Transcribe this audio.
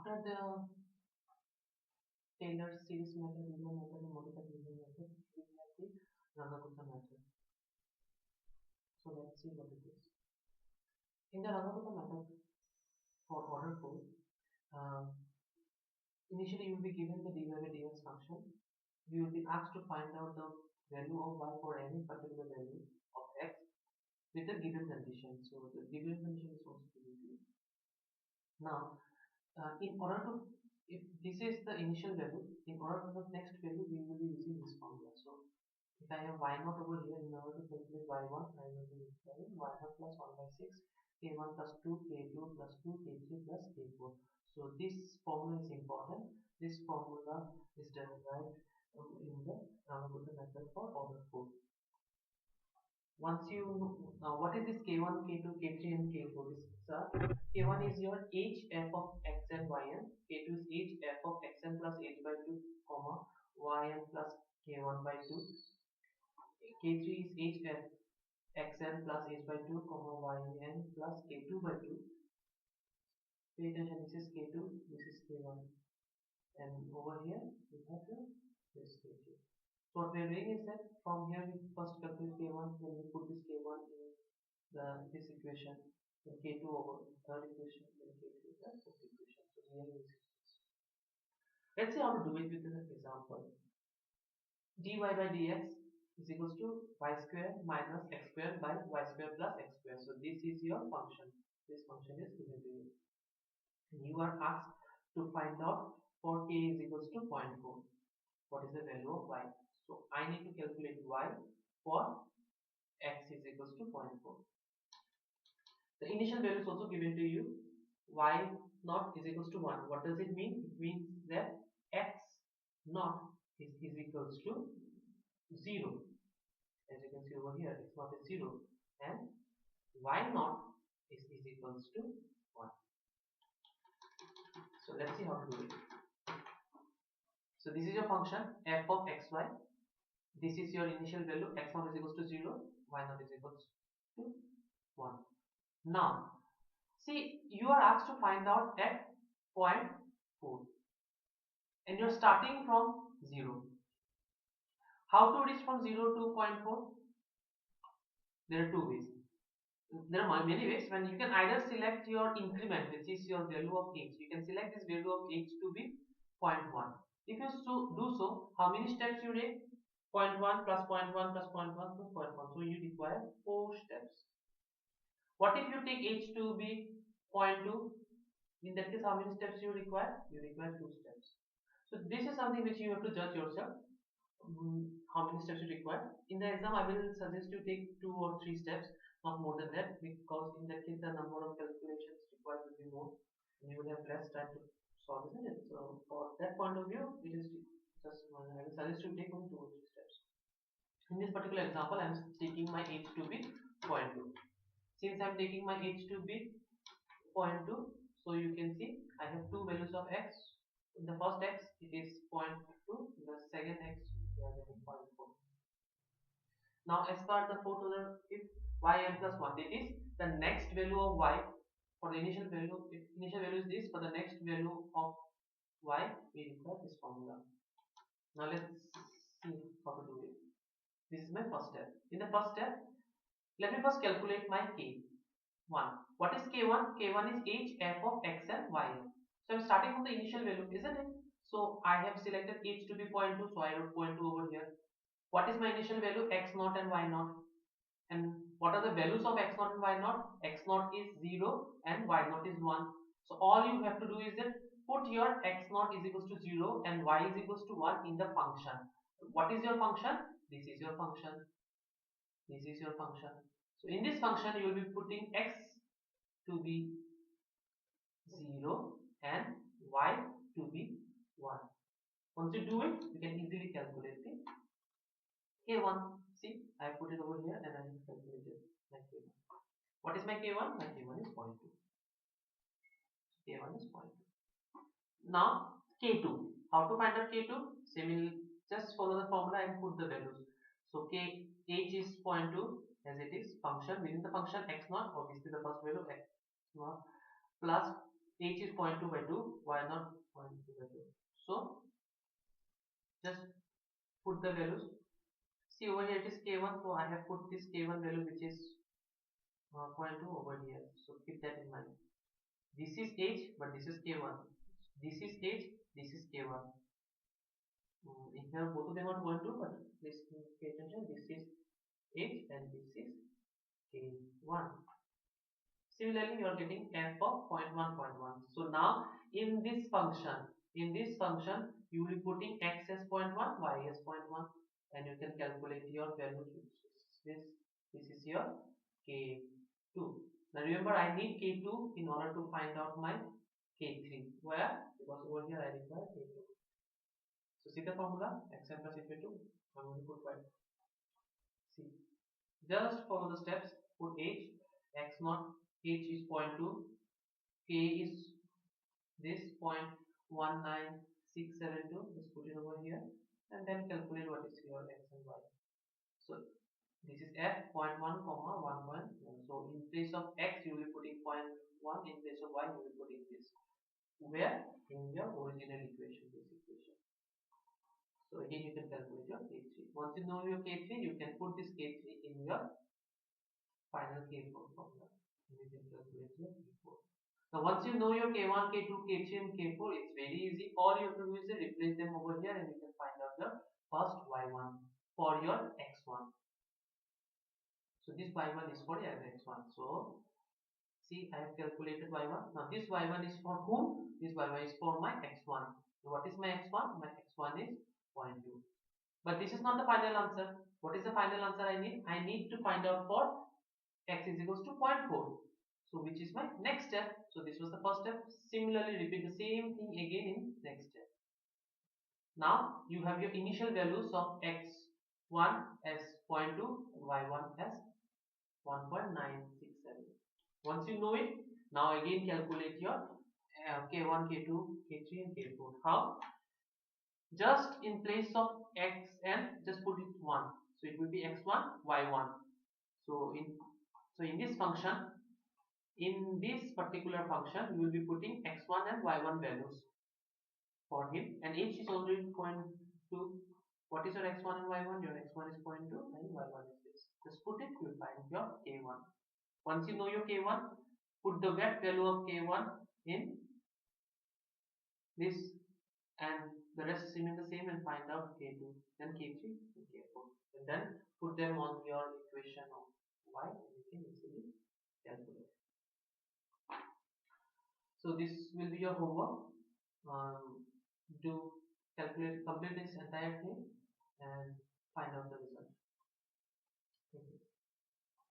After the Taylor series method, Taylor method, and modified Taylor method, we have the Runge Kutta method. So let's see what it is. In the Runge Kutta method for order 4, initially you will be given the dy by dx function. You will be asked to find out the value of y for any particular value of x with a given condition. So the given condition is also given to you. Now, in order to, if this is the initial value, in order to the next value, we will be using this formula. So if I have y0 over here, in order to calculate y1, I will be applying y0 plus 1 by 6, k1 plus 2, k2 plus 2, k3 plus k4. So this formula is important. This formula is derived in the Runge Kutta method for order 4. Once you know, now what is this k1, k2, k3 and k4? K1 is your h f of x and yn, k2 is h f of xn plus h by 2, comma yn plus k1 by 2, k3 is h f xn plus h by 2, comma yn plus k2 by 2. Pay attention, this is k2, this is k1, and over here we have this k2. So what we are doing is that from here we first calculate k1, then we put this k1 in this equation, then k2 over third equation, then k3 the fourth equation. So we are using this. Let's see how to do it with an example. dy by dx is equals to y square minus x square by y square plus x square. So this is your function. This function is given to you. And you are asked to find out for k is equals to 0.4. What is the value of y? So I need to calculate y for x is equals to 0.4. The initial value is also given to you. Y naught is equals to 1. What does it mean? It means that x naught is equals to 0. As you can see over here, x naught is 0 and y naught is equals to 1. So let's see how to do it. So this is your function f of xy. This is your initial value, x naught is equals to 0, y naught is equals to 1. Now, see, you are asked to find out at 0.4 and you are starting from 0. How to reach from 0 to 0.4? There are two ways. There are many ways. When you can either select your increment, which is your value of h. You can select this value of h to be 0.1. If you do so, how many steps you take? 0.1 plus 0.1 plus 0.1 plus 0.1. So you require 4 steps. What if you take h to be 0.2? In that case, how many steps you require? You require 2 steps. So this is something which you have to judge yourself. How many steps you require. In the exam, I will suggest you take 2 or 3 steps, not more than that, because in that case the number of calculations required will be more and you will have less time to solve, isn't it? So for that point of view, it is just I will suggest you take only 2 or 3 steps. In this particular example, I am taking my h to be 0.2. Since I am taking my h to be 0.2, so you can see I have 2 values of x. In the first x it is 0.2, in the second x we are getting 0.4. Now as per the fourth order, if yn plus 1, that is the next value of y. For the initial value, if initial value is this, for the next value of y we require this formula. Now let's see how to do it. This is my first step. In the first step, let me first calculate my k1. What is k1? K1 is h f of x and y. So I'm starting from the initial value, isn't it? So I have selected h to be 0.2, so I wrote 0.2 over here. What is my initial value? x0 and y0. And what are the values of x0 and y0? x0 is 0 and y0 is 1. So all you have to do is that put your x0 is equals to 0 and y is equals to 1 in the function. What is your function? This is your function. This is your function. So in this function you will be putting x to be 0 and y to be 1. Once you do it, you can easily calculate the k1. See, I put it over here and I have calculated my k1. What is my k1? My k1 is 0.2. K1 is 0.2. Now k2. How to find out k2? Similarly, just follow the formula and put the values. So k h is 0.2 as it is function within the function x0. Obviously the first value x0 plus H is 0.2 by 2, why not 0.2 by 2? So just put the values. See over here it is k1, so I have put this k1 value which is 0.2 over here. So keep that in mind. This is H, but this is k1. This is H, this is k1. In here both of them are 0.2, but please pay attention. This is H and this is k1. Similarly, you are getting f of 0.1, 0.1. So now in this function, you will be putting x as 0.1, y as 0.1, and you can calculate your value. This is your k2. Now remember, I need k2 in order to find out my k3. Where? Because over here I require k2. So see the formula, xn plus k2. I'm going to put y. See, just follow the steps. Put h, x naught, h is 0.2, k is this 0.19672. Just put it over here and then calculate what is your x and y. So this is f 0.1, 1.1. So in place of x you will be putting 0.1, in place of y you will be putting this. Where? In your original equation, this equation. So again you can calculate your k3. Once you know your k3, you can put this k3 in your final k4 formula. And you can calculate your k4. Now once you know your k1, k2, k3 and k4, it's very easy. All you have to do is replace them over here and you can find out your first y1 for your x1. So this y1 is for your x1. So see, I have calculated y1. Now this y1 is for whom? This y1 is for my x1. So what is my x1? My x1 is 0.2. But this is not the final answer. What is the final answer I need? I need to find out for x is equals to 0.4. So which is my next step. So this was the first step. Similarly repeat the same thing again in next step. Now you have your initial values of x1 as 0.2 and y1 as 1.967. Once you know it, now again calculate your k1, k2, k3 and k4. How? Just in place of x and just put it 1. So it will be x1, y1. So in this function, in this particular function, you will be putting x1 and y1 values for him, and h is already 0.2. What is your x1 and y1? Your x1 is 0.2 and y1 is this. Just put it, you will find your k1. Once you know your k1, put the wet value of k1 in this, and the rest remain the same, and find out k2, then k3 and k4, and then put them on your equation of y, and you can easily calculate. So this will be your homework. Do complete this entire thing and find out the result. Thank you.